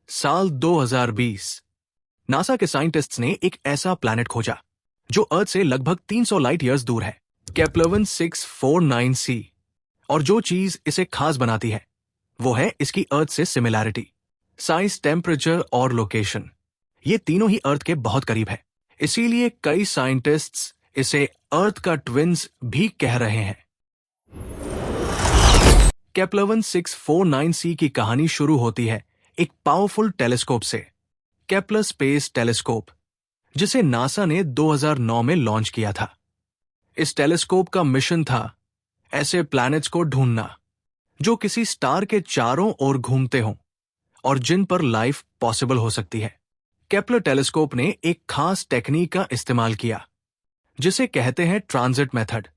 साल 2020 नासा के साइंटिस्ट्स ने एक ऐसा प्लैनेट खोजा जो अर्थ से लगभग 300 लाइट ईयर्स दूर है, Kepler-1649c। और जो चीज इसे खास बनाती है वो है इसकी अर्थ से सिमिलैरिटी, साइज, टेम्परेचर और लोकेशन। ये तीनों ही अर्थ के बहुत करीब है। इसीलिए कई साइंटिस्ट्स इसे अर्थ का ट्विन्स भी कह रहे हैं। Kepler-1649c की कहानी शुरू होती है एक पावरफुल टेलीस्कोप से, केपलर स्पेस टेलीस्कोप, जिसे नासा ने 2009 में लॉन्च किया था। इस टेलीस्कोप का मिशन था ऐसे प्लैनेट्स को ढूंढना जो किसी स्टार के चारों ओर घूमते हों और जिन पर लाइफ पॉसिबल हो सकती है। केपलर टेलीस्कोप ने एक खास टेक्निक का इस्तेमाल किया जिसे कहते हैं ट्रांजिट मेथड।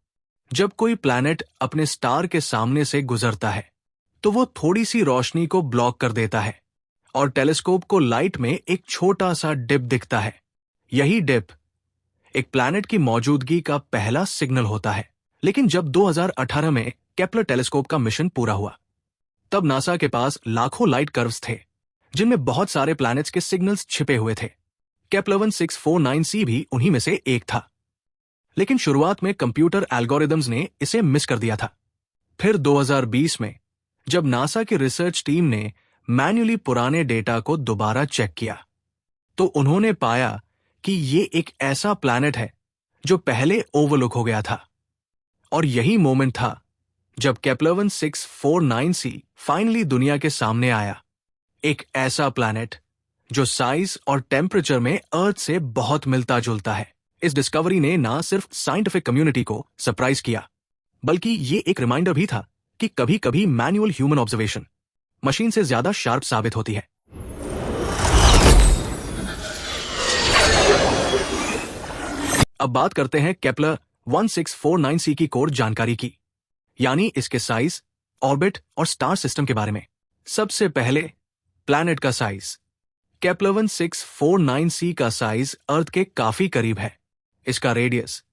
जब कोई प्लैनेट अपने स्टार के सामने से गुजरता है तो वो थोड़ी सी रोशनी को ब्लॉक कर देता है और टेलीस्कोप को लाइट में एक छोटा सा डिप दिखता है। यही डिप एक प्लैनेट की मौजूदगी का पहला सिग्नल होता है। लेकिन जब 2018 में केपलर टेलीस्कोप का मिशन पूरा हुआ तब नासा के पास लाखों लाइट कर्व्स थे जिनमें बहुत सारे प्लैनेट्स के सिग्नल्स छिपे हुए थे। Kepler-1649c भी उन्हीं में से एक था। लेकिन शुरुआत में कंप्यूटर एल्गोरिदम्स ने इसे मिस कर दिया था। फिर 2020 में जब नासा की रिसर्च टीम ने मैन्युअली पुराने डेटा को दोबारा चेक किया तो उन्होंने पाया कि ये एक ऐसा प्लैनेट है जो पहले ओवरलुक हो गया था। और यही मोमेंट था जब Kepler-1649c फाइनली दुनिया के सामने आया। एक ऐसा प्लैनेट जो साइज और टेम्परेचर में अर्थ से बहुत मिलता जुलता है। इस डिस्कवरी ने ना सिर्फ साइंटिफिक कम्युनिटी को सरप्राइज किया बल्कि ये एक रिमाइंडर भी था कि कभी कभी मैन्युअल ह्यूमन ऑब्जर्वेशन मशीन से ज्यादा शार्प साबित होती है। अब बात करते हैं Kepler-1649c की कोर जानकारी की, यानी इसके साइज, ऑर्बिट और स्टार सिस्टम के बारे में। सबसे पहले प्लैनेट का साइज। Kepler-1649c का साइज अर्थ के काफी करीब है। इसका रेडियस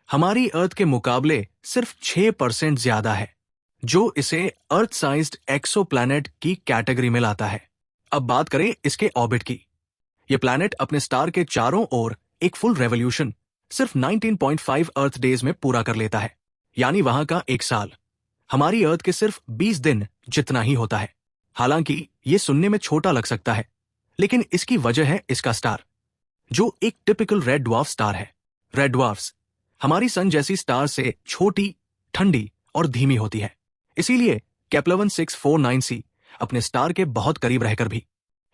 हमारी अर्थ के मुकाबले सिर्फ 6% ज्यादा है, जो इसे अर्थ साइज्ड एक्सोप्लैनेट की कैटेगरी में लाता है। अब बात करें इसके ऑर्बिट की। यह प्लैनेट अपने स्टार के चारों ओर एक फुल रेवोल्यूशन सिर्फ 19.5 अर्थ डेज में पूरा कर लेता है, यानी वहां का एक साल हमारी अर्थ के सिर्फ 20 दिन जितना ही होता है। हालांकि यह सुनने में छोटा लग सकता है, लेकिन इसकी वजह है इसका स्टार, जो एक टिपिकल रेड ड्वार्फ स्टार है। रेड ड्वार्फ्स हमारी सन जैसी स्टार से छोटी, ठंडी और धीमी होती है। इसीलिए Kepler-1649c अपने स्टार के बहुत करीब रहकर भी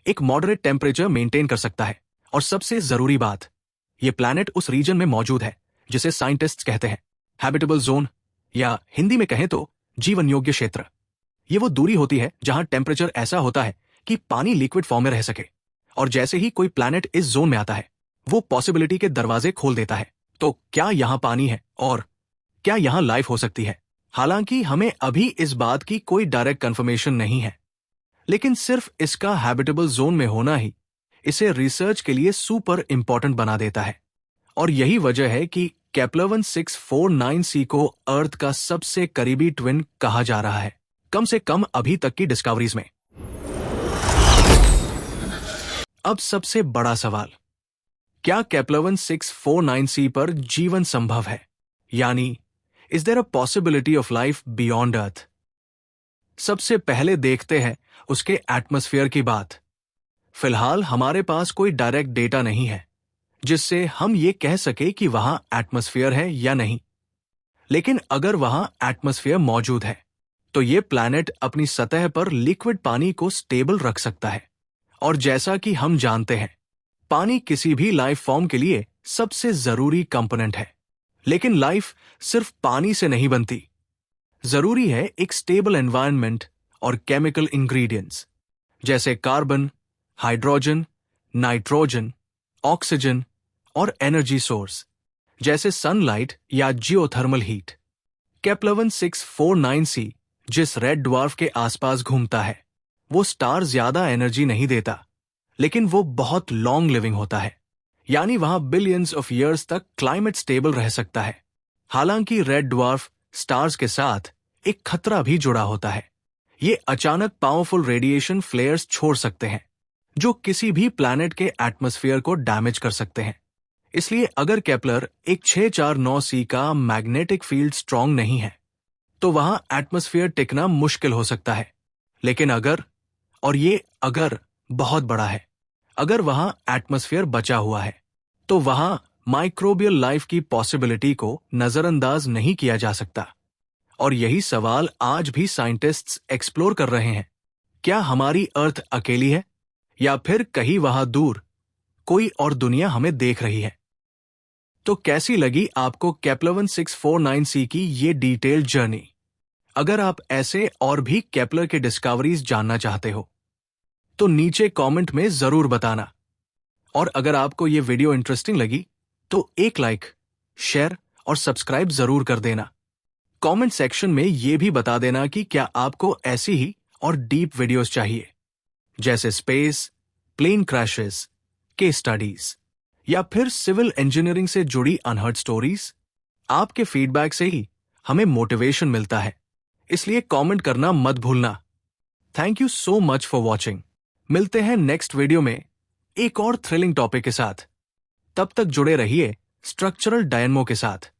एक मॉडरेट टेम्परेचर मेंटेन कर सकता है। और सबसे जरूरी बात, यह प्लैनेट उस रीजन में मौजूद है जिसे साइंटिस्ट्स कहते हैं हैबिटेबल जोन, या हिंदी में कहें तो जीवन योग्य क्षेत्र। यह वो दूरी होती है जहां टेम्परेचर ऐसा होता है कि पानी लिक्विड फॉर्म में रह सके। और जैसे ही कोई प्लैनेट इस जोन में आता है वो पॉसिबिलिटी के दरवाजे खोल देता है। तो क्या यहां पानी है और क्या यहां लाइफ हो सकती है? हालांकि हमें अभी इस बात की कोई डायरेक्ट कंफर्मेशन नहीं है, लेकिन सिर्फ इसका हैबिटेबल जोन में होना ही इसे रिसर्च के लिए सुपर इंपॉर्टेंट बना देता है। और यही वजह है कि Kepler-1649c को अर्थ का सबसे करीबी ट्विन कहा जा रहा है, कम से कम अभी तक की डिस्कवरीज में। अब सबसे बड़ा सवाल, क्या Kepler-1649c पर जीवन संभव है? यानी is there a possibility of life beyond earth? सबसे पहले देखते हैं उसके एटमॉस्फेयर की बात। फिलहाल हमारे पास कोई डायरेक्ट डेटा नहीं है जिससे हम ये कह सके कि वहां एटमॉस्फेयर है या नहीं। लेकिन अगर वहां एटमॉस्फेयर मौजूद है तो ये प्लैनेट अपनी सतह पर लिक्विड पानी को स्टेबल रख सकता है। और जैसा कि हम जानते हैं, पानी किसी भी लाइफ फॉर्म के लिए सबसे जरूरी कंपोनेंट है। लेकिन लाइफ सिर्फ पानी से नहीं बनती, जरूरी है एक स्टेबल एनवायरनमेंट और केमिकल इंग्रेडिएंट्स जैसे कार्बन, हाइड्रोजन, नाइट्रोजन, ऑक्सीजन और एनर्जी सोर्स जैसे सनलाइट या जियोथर्मल हीट। Kepler-1649c जिस रेड ड्वार्फ के आसपास घूमता है वो स्टार ज्यादा एनर्जी नहीं देता, लेकिन वो बहुत लॉन्ग लिविंग होता है, यानी वहां बिलियंस ऑफ ईयर्स तक क्लाइमेट स्टेबल रह सकता है। हालांकि रेड ड्वार्फ स्टार्स के साथ एक खतरा भी जुड़ा होता है। ये अचानक पावरफुल रेडिएशन फ्लेयर्स छोड़ सकते हैं जो किसी भी प्लैनेट के एटमॉस्फेयर को डैमेज कर सकते हैं। इसलिए अगर केपलर एक 649c का मैग्नेटिक फील्ड स्ट्रांग नहीं है तो वहां एटमॉस्फेयर टिकना मुश्किल हो सकता है। लेकिन अगर, और ये अगर बहुत बड़ा है, अगर वहां एटमॉस्फेयर बचा हुआ है तो वहां माइक्रोबियल लाइफ की पॉसिबिलिटी को नजरअंदाज नहीं किया जा सकता। और यही सवाल आज भी साइंटिस्ट्स एक्सप्लोर कर रहे हैं। क्या हमारी अर्थ अकेली है या फिर कहीं वहां दूर कोई और दुनिया हमें देख रही है? तो कैसी लगी आपको केपलर 1649c की ये डिटेल्ड जर्नी? अगर आप ऐसे और भी केपलर के डिस्कवरीज जानना चाहते हो तो नीचे कमेंट में जरूर बताना। और अगर आपको ये वीडियो इंटरेस्टिंग लगी तो एक लाइक, शेयर और सब्सक्राइब जरूर कर देना। कमेंट सेक्शन में ये भी बता देना कि क्या आपको ऐसी ही और डीप वीडियोस चाहिए, जैसे space, plane crashes, case studies या फिर सिविल इंजीनियरिंग से जुड़ी अनहर्ड स्टोरीज। आपके फीडबैक से ही हमें मोटिवेशन मिलता है, इसलिए कमेंट करना मत भूलना। Thank you so much for watching. मिलते हैं नेक्स्ट वीडियो में एक और थ्रिलिंग टॉपिक के साथ। तब तक जुड़े रहिए स्ट्रक्चरल डायनमो के साथ।